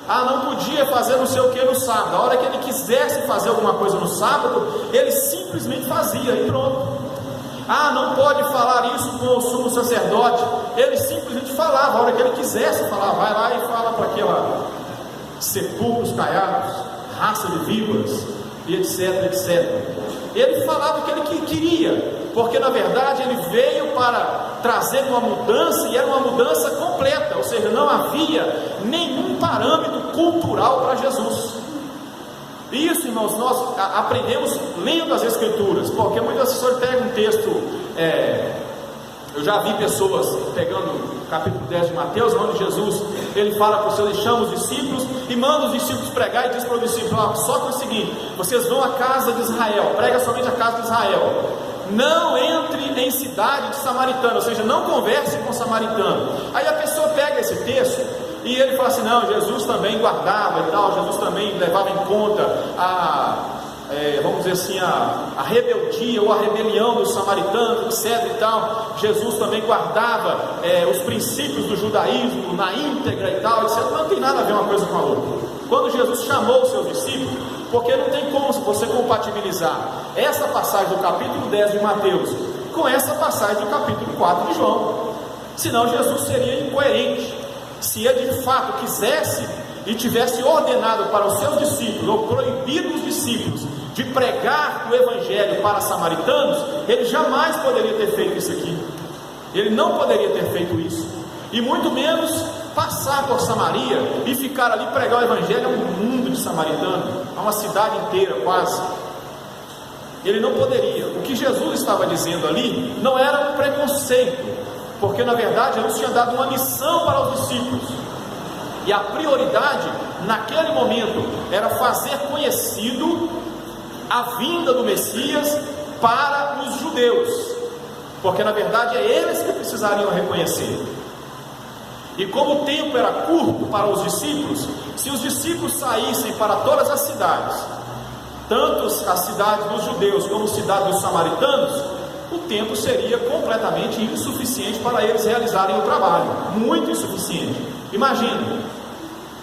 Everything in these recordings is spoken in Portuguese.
não podia fazer não sei o que no sábado. A hora que ele quisesse fazer alguma coisa no sábado, ele simplesmente fazia e pronto. Não pode falar isso com o sumo sacerdote. Ele simplesmente falava, a hora que ele quisesse falar, vai lá e fala para aquela sepulcros caiados, raça de víboras, e etc, etc. Ele falava o que ele queria, porque na verdade ele veio para trazer uma mudança, e era uma mudança completa, ou seja, não havia nenhum parâmetro cultural para Jesus. Isso, irmãos, nós aprendemos lendo as Escrituras, porque muitas pessoas pegam um texto, eu já vi pessoas pegando o capítulo 10 de Mateus, onde Jesus, ele fala para os seus, ele chama os discípulos e manda os discípulos pregar, e diz para os discípulos, só que é o seguinte, vocês vão à casa de Israel, prega somente a casa de Israel, não entre em cidade de samaritano, ou seja, não converse com samaritano. Aí a pessoa pega esse texto e ele fala assim, não, Jesus também guardava e tal, Jesus também levava em conta vamos dizer assim, a rebeldia ou a rebelião dos samaritanos, etc e tal. Jesus também guardava os princípios do judaísmo na íntegra e tal, etc. Não tem nada a ver uma coisa com a outra. Quando Jesus chamou os seus discípulos, porque não tem como você compatibilizar essa passagem do capítulo 10 de Mateus com essa passagem do capítulo 4 de João, senão Jesus seria incoerente. Se ele de fato quisesse e tivesse ordenado para os seus discípulos, ou proibido os discípulos de pregar o evangelho para samaritanos, ele jamais poderia ter feito isso aqui. Ele não poderia ter feito isso, e muito menos passar por Samaria e ficar ali pregar o evangelho a um mundo de samaritano, a uma cidade inteira quase. Ele não poderia. O que Jesus estava dizendo ali não era um preconceito, porque na verdade Jesus tinha dado uma missão para os discípulos, e a prioridade naquele momento era fazer conhecido a vinda do Messias para os judeus, porque na verdade é eles que precisariam reconhecer. E como o tempo era curto para os discípulos, se os discípulos saíssem para todas as cidades, tanto as cidades dos judeus como as cidades dos samaritanos, o tempo seria completamente insuficiente para eles realizarem o trabalho, muito insuficiente. Imagina,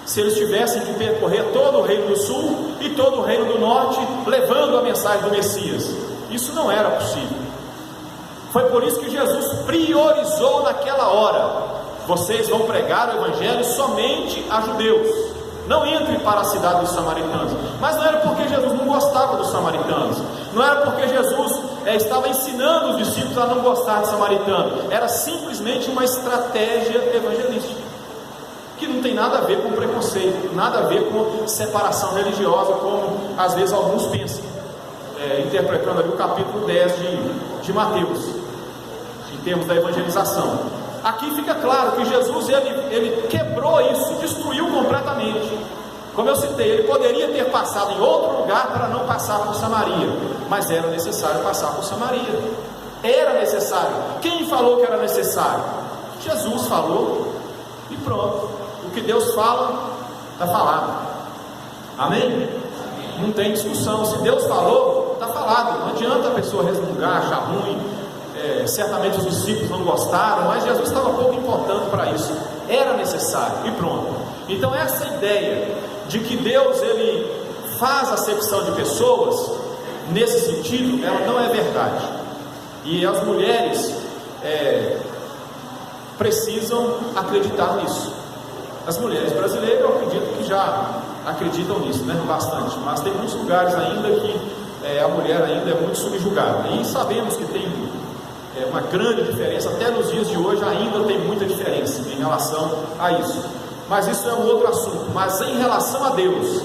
se eles tivessem que percorrer todo o reino do sul e todo o reino do norte, levando a mensagem do Messias. Isso não era possível. Foi por isso que Jesus priorizou naquela hora: vocês vão pregar o evangelho somente a judeus, não entre para a cidade dos samaritanos. Mas não era porque Jesus não gostava dos samaritanos, não era porque Jesus estava ensinando os discípulos a não gostar de samaritano, era simplesmente uma estratégia evangelística, que não tem nada a ver com preconceito, nada a ver com separação religiosa, como às vezes alguns pensam, interpretando ali o capítulo 10 de Mateus, em termos da evangelização. Aqui fica claro que Jesus ele quebrou isso, destruiu completamente. Como eu citei, ele poderia ter passado em outro lugar para não passar por Samaria, mas era necessário passar por Samaria. Era necessário. Quem falou que era necessário? Jesus falou, e pronto. O que Deus fala, está falado. Amém? Não tem discussão. Se Deus falou, está falado. Não adianta a pessoa resmungar, achar ruim. Certamente os discípulos não gostaram, mas Jesus estava pouco importando para isso. Era necessário, e pronto. Então essa ideia de que Deus ele faz acepção de pessoas, nesse sentido, ela não é verdade. E as mulheres precisam acreditar nisso. As mulheres brasileiras, eu acredito que já acreditam nisso, né? Bastante. Mas tem muitos lugares ainda que a mulher ainda é muito subjugada. E sabemos que tem uma grande diferença, até nos dias de hoje ainda tem muita diferença em relação a isso. Mas isso é um outro assunto. Mas em relação a Deus,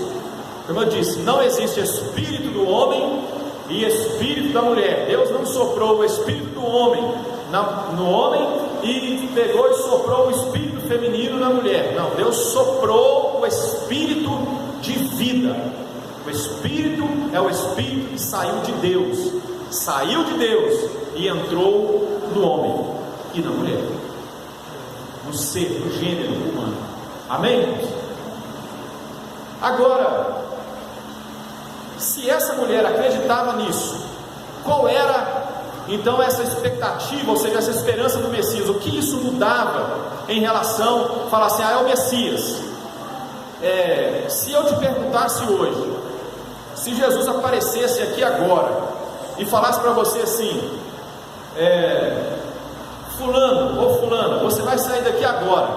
como eu disse, não existe espírito do homem e espírito da mulher. Deus não soprou o espírito do homem no homem e pegou e soprou o espírito feminino na mulher. Não, Deus soprou o espírito de vida. O espírito é o espírito que saiu de Deus e entrou no homem e na mulher, no ser, no gênero humano. Amém? Agora, se essa mulher acreditava nisso, qual era então essa expectativa, ou seja, essa esperança do Messias? O que isso mudava em relação, falar assim, é o Messias? Se eu te perguntasse hoje, se Jesus aparecesse aqui agora e falasse para você assim: fulano ou fulana, você vai sair daqui agora,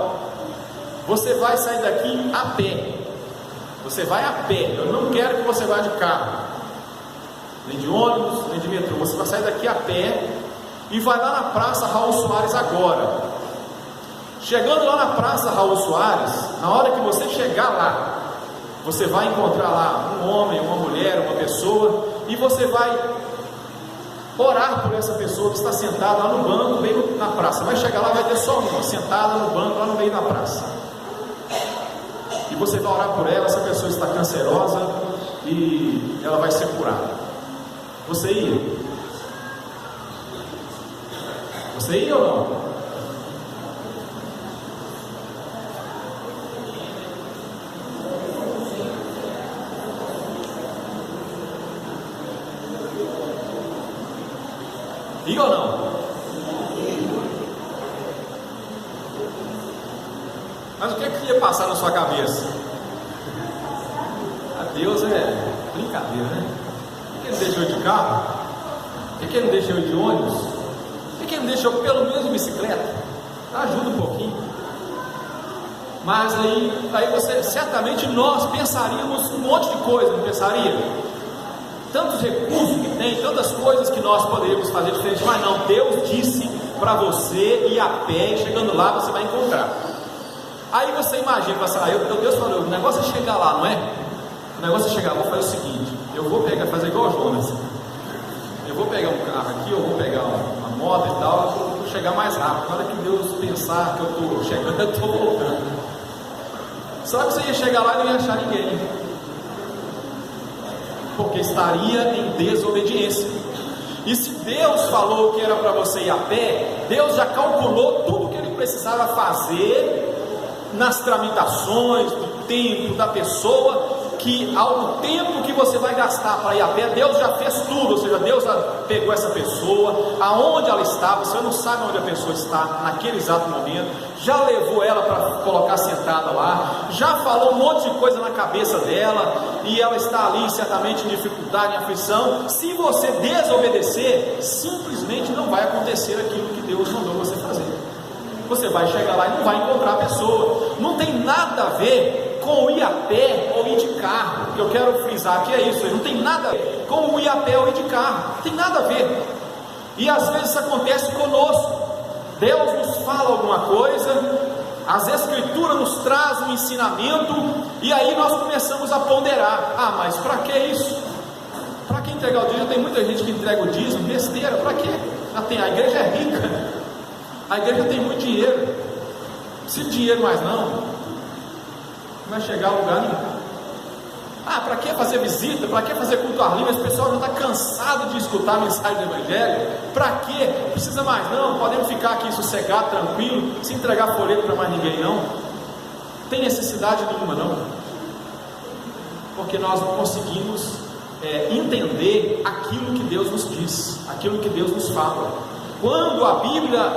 você vai sair daqui a pé, você vai a pé, eu não quero que você vá de carro, nem de ônibus, nem de metrô, você vai sair daqui a pé e vai lá na Praça Raul Soares agora. Chegando lá na Praça Raul Soares, na hora que você chegar lá, você vai encontrar lá um homem, uma mulher, uma pessoa, e você vai orar por essa pessoa que está sentada lá no banco, bem na praça. Vai chegar lá, vai ter só uma sentada no banco, lá no meio da praça, e você vai orar por ela. Essa pessoa está cancerosa e ela vai ser curada. Você ia? Você ia ou não? Ia ou não? Mas o que é que ia passar na sua cabeça? A Deus é brincadeira, né? Por que ele deixou de carro? Por que ele deixou de ônibus? Por que ele deixou pelo menos de bicicleta? Ajuda um pouquinho. Mas aí você, certamente nós pensaríamos um monte de coisa, não pensaria? Tantos recursos que tem, tantas coisas que nós poderíamos fazer diferente, mas não, Deus disse para você ir a pé, e chegando lá você vai encontrar. Aí você imagina, Deus falou, o negócio é chegar lá, não é? O negócio é chegar lá, vou fazer o seguinte, eu vou fazer igual o Jonas, eu vou pegar um carro aqui, eu vou pegar uma moto e tal, eu vou chegar mais rápido. Na hora que Deus pensar que eu estou chegando, eu estou voltando. Só que você ia chegar lá e não ia achar ninguém, porque estaria em desobediência. E se Deus falou que era para você ir a pé, Deus já calculou tudo que ele precisava fazer nas tramitações, do tempo da pessoa, que ao tempo que você vai gastar para ir a pé, Deus já fez tudo. Ou seja, Deus já pegou essa pessoa, aonde ela estava, você não sabe onde a pessoa está naquele exato momento, já levou ela para colocar sentada lá, já falou um monte de coisa na cabeça dela, e ela está ali certamente em dificuldade, em aflição. Se você desobedecer, simplesmente não vai acontecer aquilo que Deus mandou você fazer. Você vai chegar lá e não vai encontrar a pessoa. Não tem nada a ver com ir a pé ou ir de carro. O que eu quero frisar aqui é isso, não tem nada a ver com o ir a pé ou ir de carro, não tem nada a ver. E às vezes isso acontece conosco. Deus nos fala alguma coisa, as Escrituras nos traz um ensinamento, e aí nós começamos a ponderar: mas para que isso? Para que entregar o dízimo? Tem muita gente que entrega o dízimo, besteira, para quê? A igreja é rica, a igreja tem muito dinheiro, não precisa de dinheiro mais não vai chegar a lugar nenhum. Para que fazer visita? Para que fazer culto ao ar livre? Esse pessoal já está cansado de escutar a mensagem do Evangelho. Para que? Não precisa mais não, podemos ficar aqui sossegado, tranquilo, sem entregar folheto para mais ninguém não. Tem necessidade nenhuma não, porque nós não conseguimos entender aquilo que Deus nos diz, aquilo que Deus nos fala. Quando a Bíblia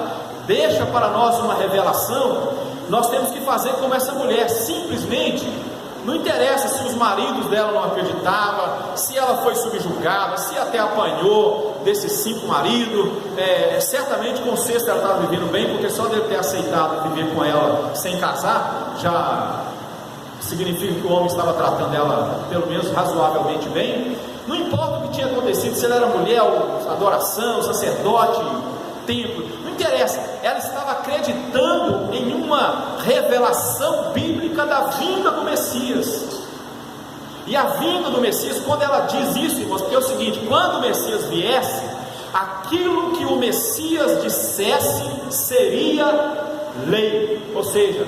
deixa para nós uma revelação, nós temos que fazer como essa mulher, simplesmente, não interessa se os maridos dela não acreditavam, se ela foi subjugada, se até apanhou desses 5 maridos, certamente com o 6º ela estava vivendo bem, porque só dele ter aceitado viver com ela sem casar, já significa que o homem estava tratando ela, pelo menos razoavelmente bem. Não importa o que tinha acontecido, se ela era mulher, adoração, sacerdote, templo, não interessa, ela estava acreditando em uma revelação bíblica da vinda do Messias. E a vinda do Messias, quando ela diz isso, irmãos, porque é o seguinte: quando o Messias viesse, aquilo que o Messias dissesse seria lei. Ou seja,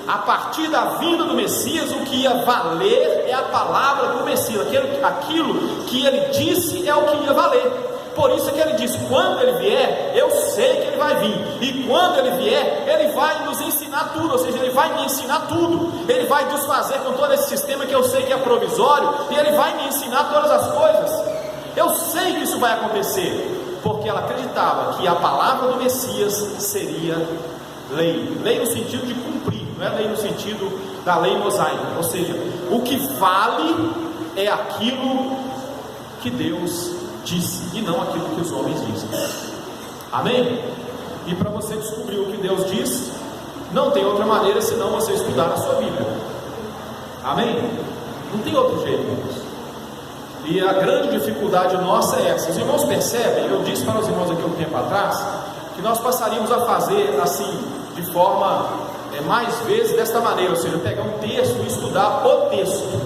a partir da vinda do Messias, o que ia valer é a palavra do Messias, aquilo que ele disse é o que ia valer. Por isso que ele diz: quando ele vier, eu sei que ele vai vir, e quando ele vier, ele vai nos ensinar tudo. Ou seja, ele vai me ensinar tudo, ele vai desfazer com todo esse sistema que eu sei que é provisório, e ele vai me ensinar todas as coisas. Eu sei que isso vai acontecer, porque ela acreditava que a palavra do Messias seria lei. Lei no sentido de cumprir, não é lei no sentido da lei mosaica, ou seja, o que vale é aquilo que Deus disse e não aquilo que os homens dizem. Amém? E para você descobrir o que Deus diz, não tem outra maneira senão você estudar a sua Bíblia. Amém? Não tem outro jeito, irmãos. E a grande dificuldade nossa é essa. Os irmãos percebem, eu disse para os irmãos aqui um tempo atrás, que nós passaríamos a fazer assim, de forma mais vezes desta maneira, ou seja, pegar um texto e estudar o texto.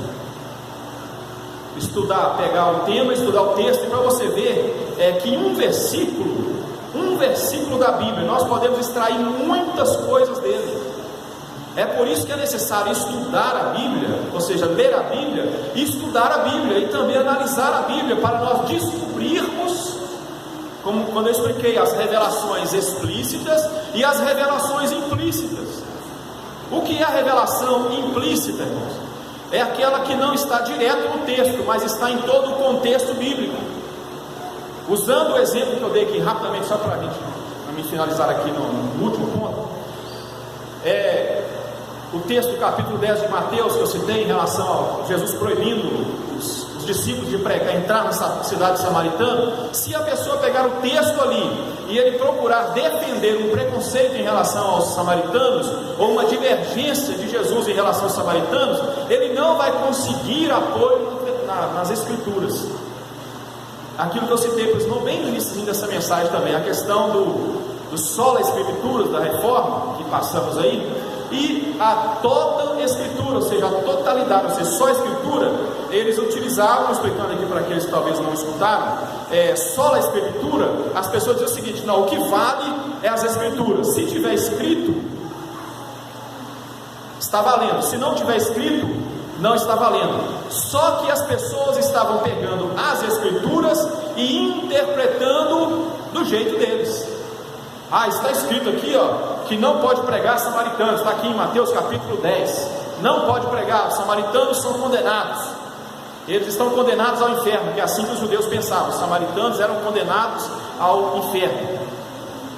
Estudar, pegar o tema, estudar o texto, e para você ver que um versículo da Bíblia, nós podemos extrair muitas coisas dele. É por isso que é necessário estudar a Bíblia, ou seja, ler a Bíblia, e estudar a Bíblia, e também analisar a Bíblia, para nós descobrirmos, como quando eu expliquei, as revelações explícitas e as revelações implícitas. O que é a revelação implícita, irmãos? É aquela que não está direto no texto, mas está em todo o contexto bíblico. Usando o exemplo que eu dei aqui rapidamente, só para me finalizar aqui no último ponto, o texto do capítulo 10 de Mateus, que eu citei em relação a Jesus proibindo os discípulos de pregar, entrar nessa cidade samaritana. Se a pessoa pegar o texto ali e ele procurar defender um preconceito em relação aos samaritanos, ou uma divergência de Jesus em relação aos samaritanos, ele não vai conseguir apoio nas escrituras. Aquilo que eu citei para os irmãos bem no início dessa mensagem também, a questão do sola escrituras, da reforma que passamos aí, e a toda escritura, ou seja, a totalidade, ou seja, só a escritura. Eles utilizavam, explicando aqui para aqueles que talvez não escutaram, só a escritura. As pessoas dizem o seguinte: não, o que vale é as escrituras. Se tiver escrito, está valendo. Se não tiver escrito, não está valendo. Só que as pessoas estavam pegando as escrituras e interpretando do jeito deles. Está escrito aqui, que não pode pregar samaritanos. Está aqui em Mateus capítulo 10. Não pode pregar, os samaritanos são condenados. Eles estão condenados ao inferno, que é assim que os judeus pensavam. Os samaritanos eram condenados ao inferno.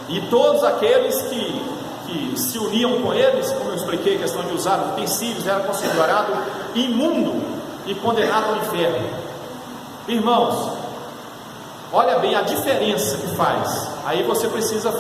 E todos aqueles que se uniam com eles, como eu expliquei, a questão de usar utensílios, era considerado imundo e condenado ao inferno. Irmãos, olha bem a diferença que faz. Aí você precisa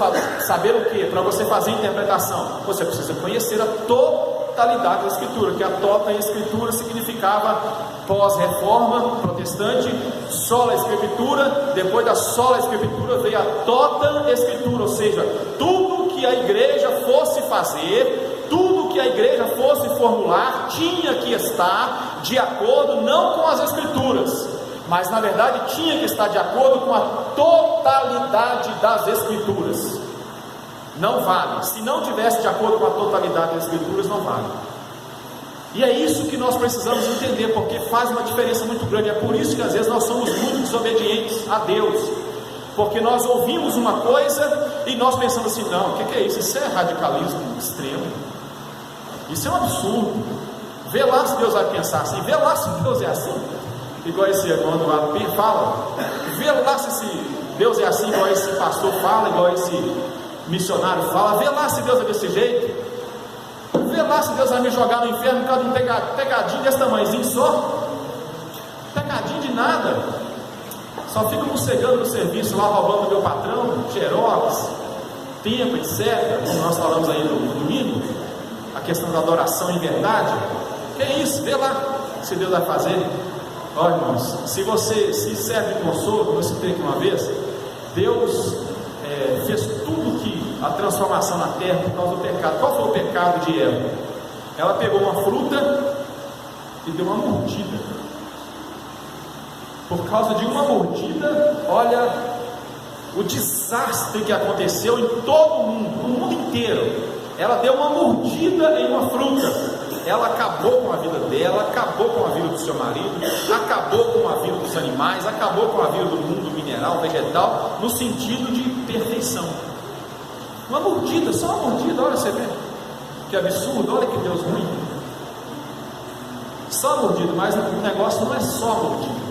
saber o que? Para você fazer a interpretação, você precisa conhecer a totalidade da Escritura, que a toda Escritura significava pós-reforma protestante, sola Escritura. Depois da sola Escritura veio a toda Escritura, ou seja, tudo que a igreja fosse fazer, tudo que a igreja fosse formular, tinha que estar de acordo não com as Escrituras, mas na verdade tinha que estar de acordo com a totalidade das Escrituras. Não vale, se não tivesse de acordo com a totalidade das Escrituras, não vale. E é isso que nós precisamos entender, porque faz uma diferença muito grande. É por isso que às vezes nós somos muito desobedientes a Deus, porque nós ouvimos uma coisa e nós pensamos assim: não, o que é isso? Isso é radicalismo extremo, isso é um absurdo. Vê lá se Deus vai pensar assim, vê lá se Deus é assim, igual esse irmão do lado fala, vê lá se Deus é assim, igual esse pastor fala, igual esse missionário fala, vê lá se Deus é desse jeito, vê lá se Deus vai me jogar no inferno por causa de um pegadinho desse tamanhozinho só, pegadinho de nada, só fico morcegando no serviço lá, roubando do meu patrão, xerox, tempo, etc, como nós falamos aí no domingo, a questão da adoração em verdade. Que é isso? Vê lá se Deus vai fazer. Olha, irmãos, se você se serve de consolo, como eu citei aqui uma vez, Deus fez tudo que a transformação na terra por causa do pecado. Qual foi o pecado de Eva? Ela pegou uma fruta e deu uma mordida. Por causa de uma mordida, olha o desastre que aconteceu em todo o mundo, no mundo inteiro. Ela deu uma mordida em uma fruta. Ela acabou com a vida dela, acabou com a vida do seu marido, acabou com a vida dos animais, acabou com a vida do mundo mineral, vegetal, no sentido de perfeição. Uma mordida, só uma mordida, olha, você vê que absurdo, olha que Deus ruim. Só a mordida, mas o negócio não é só a mordida.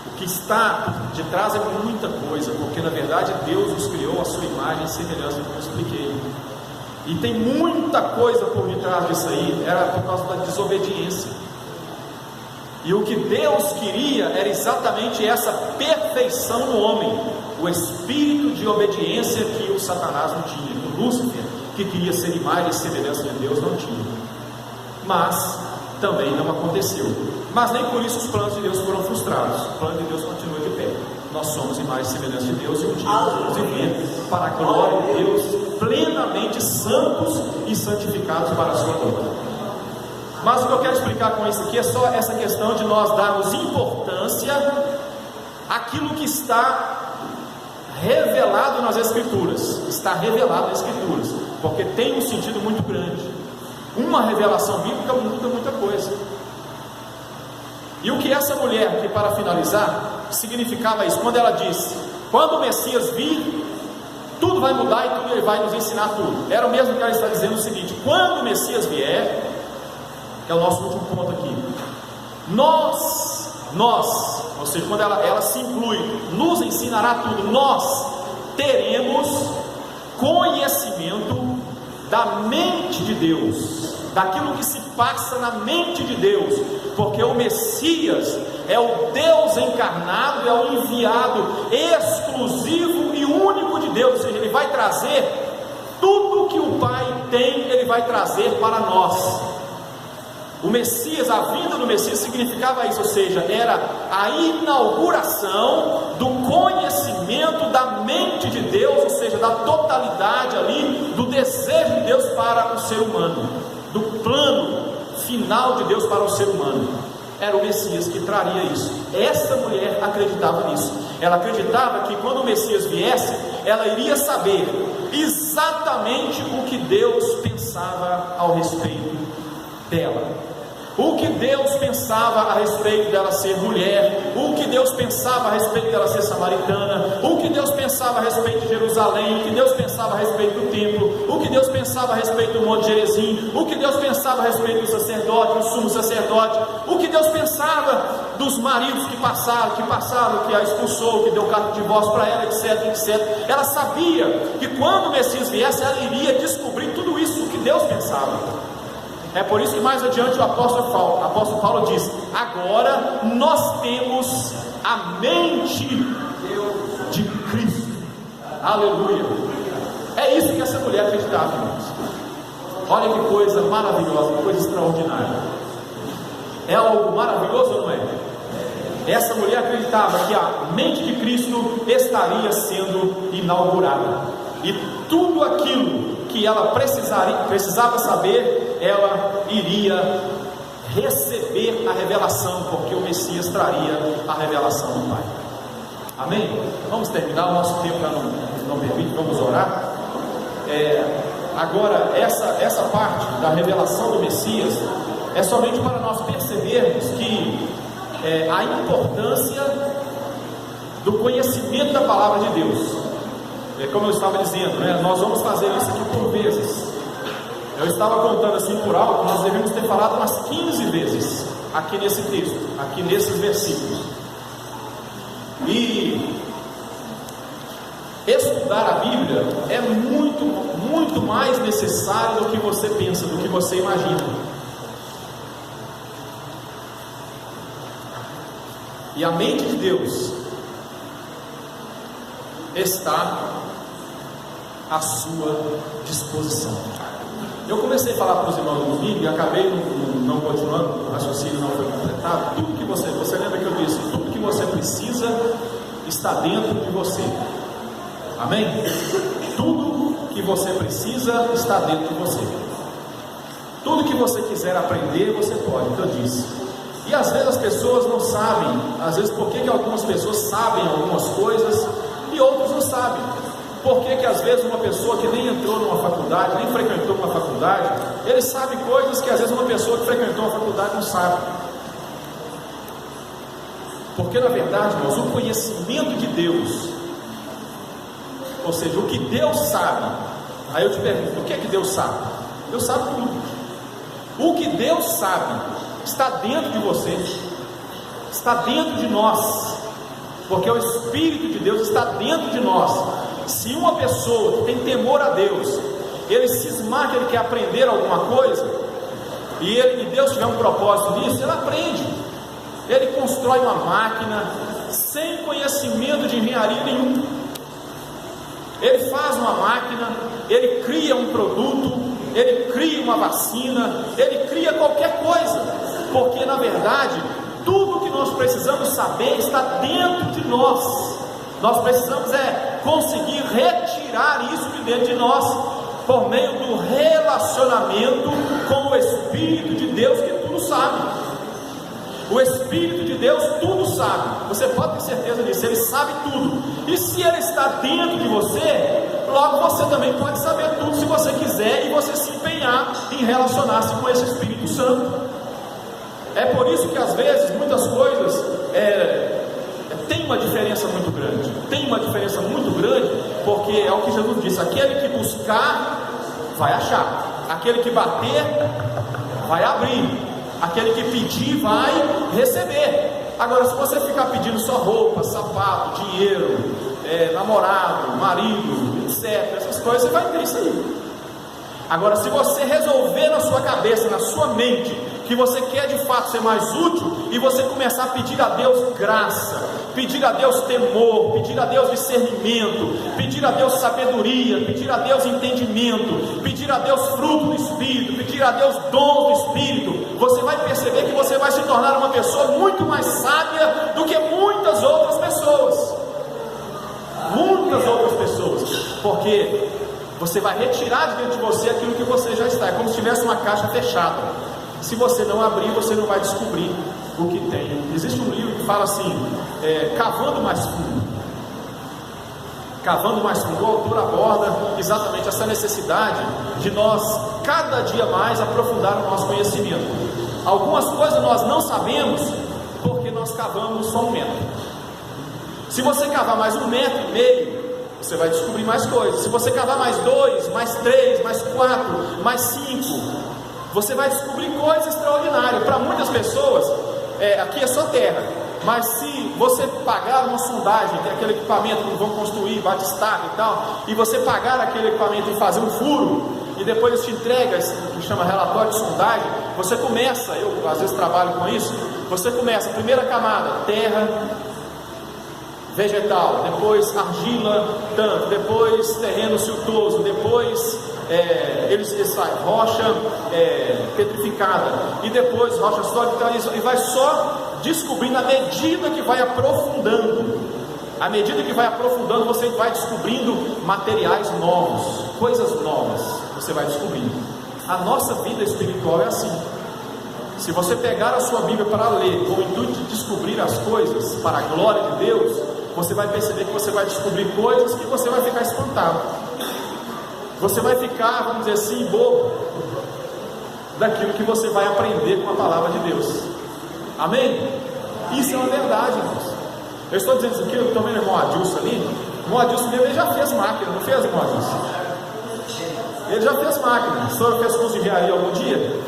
O que está de trás é muita coisa, porque na verdade Deus nos criou a sua imagem e semelhança, como eu expliquei. E tem muita coisa por detrás disso aí, era por causa da desobediência. E o que Deus queria era exatamente essa perfeição no homem, o espírito de obediência que o Satanás não tinha, que o Lúcifer, que queria ser imagem e semelhança de Deus, não tinha. Mas também não aconteceu. Mas nem por isso os planos de Deus foram frustrados. O plano de Deus continua de pé. Nós somos imagem e semelhança de Deus, e um dia vamos viver para a glória de Deus, plenamente santos e santificados para a sua glória. Mas o que eu quero explicar com isso aqui é só essa questão de nós darmos importância àquilo que está revelado nas Escrituras. Está revelado nas Escrituras, porque tem um sentido muito grande. Uma revelação bíblica muda muita coisa. E o que essa mulher, que para finalizar, significava isso, quando ela disse: quando o Messias vir, tudo vai mudar e tudo, ele vai nos ensinar tudo. Era o mesmo que ela está dizendo o seguinte: quando o Messias vier, que é o nosso último ponto aqui, nós, ou seja, quando ela se inclui, nos ensinará tudo, nós teremos conhecimento da mente de Deus, daquilo que se passa na mente de Deus, porque o Messias é o Deus encarnado, é o enviado exclusivo e único de Deus, ou seja, ele vai trazer tudo que o Pai tem, ele vai trazer para nós. O Messias, a vinda do Messias significava isso, ou seja, era a inauguração do conhecimento da mente de Deus, ou seja, da totalidade ali, do desejo de Deus para o ser humano, do plano final de Deus para o ser humano. Era o Messias que traria isso. Essa mulher acreditava nisso. Ela acreditava que quando o Messias viesse, ela iria saber exatamente o que Deus pensava ao respeito dela, o que Deus pensava a respeito dela ser mulher, o que Deus pensava a respeito dela ser samaritana, o que Deus pensava a respeito de Jerusalém, o que Deus pensava a respeito do templo, o que Deus pensava a respeito do Monte Gerizim, o que Deus pensava a respeito do sacerdote, do sumo sacerdote, o que Deus pensava dos maridos que passaram, que a expulsou, que deu carta de divórcio para ela, etc, etc. Ela sabia que quando o Messias viesse, ela iria descobrir tudo isso, o que Deus pensava. É por isso que mais adiante o apóstolo Paulo diz: agora nós temos a mente de Cristo. Aleluia. É isso que essa mulher acreditava, irmãos. Olha que coisa maravilhosa, que coisa extraordinária. É algo maravilhoso ou não é? Essa mulher acreditava que a mente de Cristo estaria sendo inaugurada, e tudo aquilo que ela precisava saber, ela iria receber a revelação, porque o Messias traria a revelação do Pai. Amém? Vamos terminar, o nosso tempo já não permite, vamos orar. Agora, essa parte da revelação do Messias é somente para nós percebermos que a importância do conhecimento da palavra de Deus. Como eu estava dizendo, nós vamos fazer isso aqui por vezes. Eu estava contando assim por alto, nós devemos ter falado umas 15 vezes aqui nesse texto, aqui nesses versículos. E estudar a Bíblia é muito, muito mais necessário do que você pensa, do que você imagina. E a mente de Deus está à sua disposição. Eu comecei a falar para os irmãos no domingo e acabei não continuando, o raciocínio não foi completado. Tudo que você lembra que eu disse, tudo que você precisa está dentro de você. Amém? Tudo que você precisa está dentro de você. Tudo que você quiser aprender, você pode, que eu disse. E às vezes as pessoas não sabem, às vezes por que algumas pessoas sabem algumas coisas e outros não sabem. Por que às vezes uma pessoa que nem entrou numa faculdade, nem frequentou uma faculdade, ele sabe coisas que às vezes uma pessoa que frequentou uma faculdade não sabe. Porque na verdade, irmãos, o conhecimento de Deus, ou seja, o que Deus sabe, aí eu te pergunto, o que é que Deus sabe? Deus sabe tudo. O que Deus sabe está dentro de você, está dentro de nós, porque o Espírito de Deus está dentro de nós. Se uma pessoa que tem temor a Deus, ele cismar que ele quer aprender alguma coisa, e Deus tiver um propósito nisso, ele aprende. Ele constrói uma máquina sem conhecimento de engenharia nenhum. Ele faz uma máquina, ele cria um produto, ele cria uma vacina, ele cria qualquer coisa, porque na verdade tudo que nós precisamos saber está dentro de nós. Nós precisamos conseguir retirar isso de dentro de nós, por meio do relacionamento com o Espírito de Deus, que tudo sabe. O Espírito de Deus tudo sabe, você pode ter certeza disso, ele sabe tudo, e se ele está dentro de você, logo você também pode saber tudo, se você quiser, e você se empenhar em relacionar-se com esse Espírito Santo. É por isso que às vezes, muitas coisas, tem uma diferença muito grande, porque é o que Jesus disse: aquele que buscar, vai achar, aquele que bater, vai abrir, aquele que pedir, vai receber. Agora, se você ficar pedindo só roupa, sapato, dinheiro, namorado, marido, etc., essas coisas, você vai ter isso aí. Agora, se você resolver na sua cabeça, na sua mente, que você quer de fato ser mais útil, e você começar a pedir a Deus graça, pedir a Deus temor, pedir a Deus discernimento, pedir a Deus sabedoria, pedir a Deus entendimento, pedir a Deus fruto do Espírito, pedir a Deus dom do Espírito, você vai perceber que você vai se tornar uma pessoa muito mais sábia do que muitas outras pessoas, porque você vai retirar de dentro de você aquilo que você já está. É como se tivesse uma caixa fechada. Se você não abrir, você não vai descobrir o que tem. Existe um livro que fala assim, cavando mais fundo. Cavando mais fundo. O autor aborda exatamente essa necessidade de nós cada dia mais aprofundar o nosso conhecimento. Algumas coisas nós não sabemos porque nós cavamos só 1 metro. Se você cavar mais 1,5 metros, você vai descobrir mais coisas. Se você cavar mais 2, mais 3, mais 4, mais 5, você vai descobrir coisas extraordinárias. Para muitas pessoas, aqui é só terra, mas se você pagar uma sondagem, que é aquele equipamento que vão construir, batistaca e tal, e você pagar aquele equipamento e fazer um furo, e depois eles te entregam, que chama relatório de sondagem, você começa, eu às vezes trabalho com isso, você começa, primeira camada, terra, vegetal, depois argila, tanto, depois terreno siltoso, depois eles saem rocha petrificada, e depois rocha sólida, e vai só descobrindo à medida que vai aprofundando. À medida que vai aprofundando, você vai descobrindo materiais novos, coisas novas, você vai descobrindo. A nossa vida espiritual é assim. Se você pegar a sua Bíblia para ler com o intuito de descobrir as coisas para a glória de Deus, você vai perceber que você vai descobrir coisas que você vai ficar espantado. Você vai ficar, vamos dizer assim, bobo daquilo que você vai aprender com a palavra de Deus. Amém? Isso é uma verdade, irmãos. Eu estou dizendo isso aqui, eu estou vendo o irmão Adilson ali. O irmão Adilson mesmo, ele já fez máquina, não fez, irmão Adilson? Ele já fez máquina. O senhor fez curso de engenharia algum dia?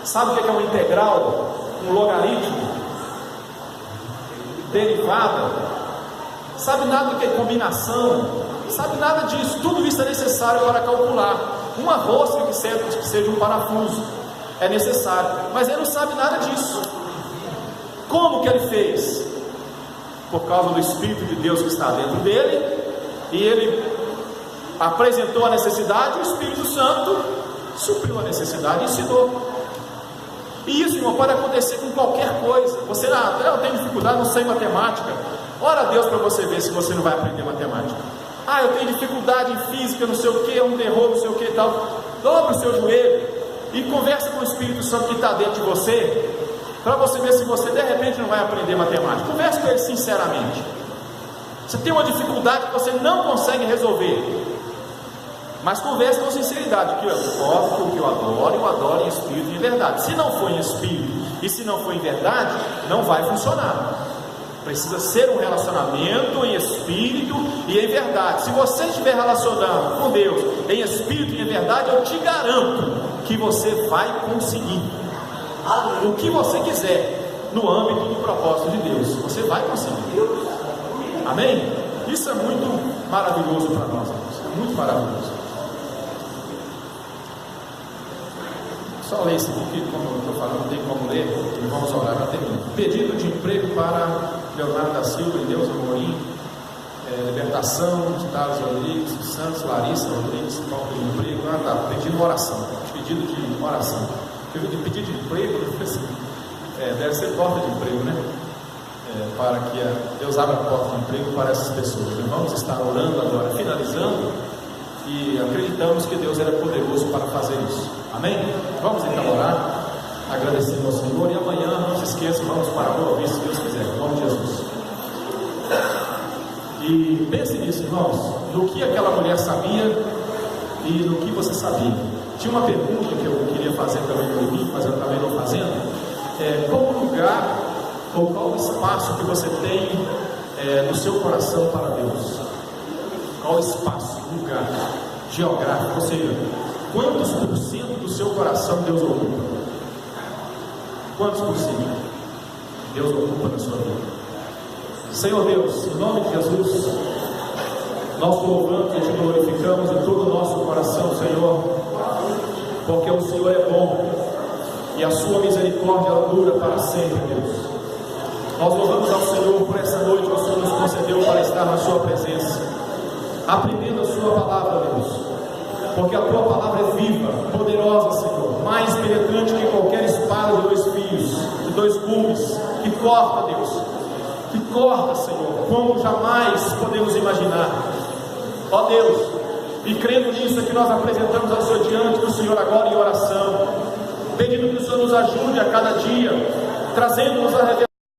Sabe o que é uma integral? Um logaritmo? Derivada? Sabe nada do que é combinação? Sabe nada disso. Tudo isso é necessário para calcular. Uma rosca que seja um parafuso é necessário, mas ele não sabe nada disso. Como que ele fez? Por causa do Espírito de Deus que está dentro dele, e ele apresentou a necessidade, e o Espírito Santo supriu a necessidade e ensinou. E isso, irmão, pode acontecer com qualquer coisa. Você, eu tenho dificuldade, não sei matemática. Ora a Deus para você ver se você não vai aprender matemática. Eu tenho dificuldade em física, não sei o que, um terror, não sei o que e tal. Dobre o seu joelho e converse com o Espírito Santo que está dentro de você, para você ver se você de repente não vai aprender matemática. Converse com ele sinceramente. Você tem uma dificuldade que você não consegue resolver, mas converse com sinceridade, que eu adoro em espírito e em verdade. Se não for em espírito e se não for em verdade, não vai funcionar. Precisa ser um relacionamento em espírito e em verdade. Se você estiver relacionando com Deus em espírito e em verdade, eu te garanto que você vai conseguir o que você quiser no âmbito do propósito de Deus. Você vai conseguir. Amém? Isso é muito maravilhoso para nós, irmãos. É muito maravilhoso. Só ler isso aqui, que como eu estou falando, não tem como ler, e vamos orar para terminar. Pedido de emprego para Leonardo da Silva e Deus Amorim, libertação de Thales Rodrigues, Santos, Larissa Rodrigues, falta de emprego. Tá, pedindo oração, pedido de oração. Pedido de emprego, deve ser porta de emprego, né? Para que Deus abra a porta de emprego para essas pessoas. Vamos estar orando agora, finalizando, e acreditamos que Deus era poderoso para fazer isso. Amém? Vamos então orar, agradecendo ao Senhor, e amanhã, não se esqueça, vamos para a Boa Vista, se Deus quiser, em nome de Jesus. E pense nisso, irmãos, no que aquela mulher sabia e no que você sabia. Tinha uma pergunta que eu queria fazer também no domingo, mas eu acabei não fazendo. Qual o lugar ou qual o espaço que você tem no seu coração para Deus? Qual o espaço, lugar geográfico, ou seja, quantos por cento do seu coração Deus ocupa? Quantos por cento Deus ocupa na sua vida? Senhor Deus, em nome de Jesus, nós te louvamos e te glorificamos em todo o nosso coração, Senhor, porque o Senhor é bom e a sua misericórdia dura para sempre, Deus. Nós louvamos ao Senhor por essa noite que o Senhor nos concedeu para estar na sua presença, aprendendo a sua palavra, Deus, porque a tua palavra é viva, poderosa, Senhor, mais penetrante que qualquer espada de 2 fios, de 2 gumes, que corta, Deus, que corta, Senhor, como jamais podemos imaginar. Ó Deus, e crendo nisso é que nós apresentamos ao Senhor diante do Senhor agora em oração, pedindo que o Senhor nos ajude a cada dia, trazendo-nos a revelação